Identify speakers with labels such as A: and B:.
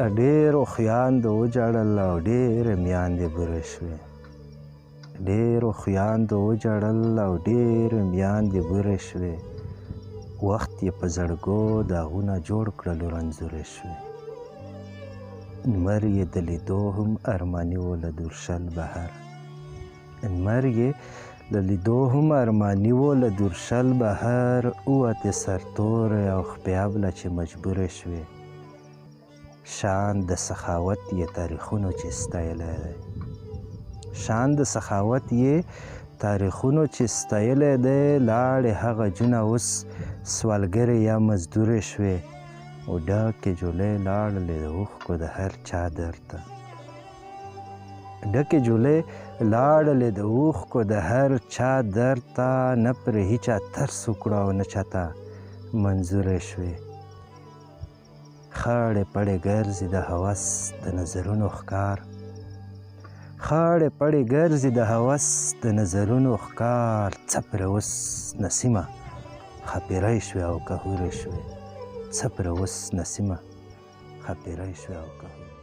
A: ډېرو خویندو وجړل او ډېرې میندې بورې شوې. ډېرو خویندو وجړل او ډېرې میندې بورې شوې. وخت یې په زړګو داغونه جوړ کړل رنځورې شوې. لمر یې د لیدو هم ارماني و له دورشل بهر. لمر یې د لیدو هم ارماني و له دورشل بهر. ووتې سرتوری او خپیابله چې مجبورې شوې. شان د سخاوت یې تاریخونو چې ستایلی دی. شان د سخاوت یې تاریخونو چې ستایلی دی. لاړې هغه جونه اوس سوالګرې یا مزدورې شوې. و ډکې جولۍ لاړلې د اوښکو د هر چا درد ته. ډکې جولۍ لاړلې د اوښکو د هر چا درد ته. نه پرې هیچا ترس وکړو او نه چاته منظورې شوې. خړې پړې ګرځي د هوس د نظرونو ښکار. خړې پړې ګرځي د هوس د نظرونو ښکار. څه پرې اوس نسیمه ښاپېرۍ شوې او که هورې شوې. څه پرې اوس نسیمه ښاپېرۍ شوې او که هورې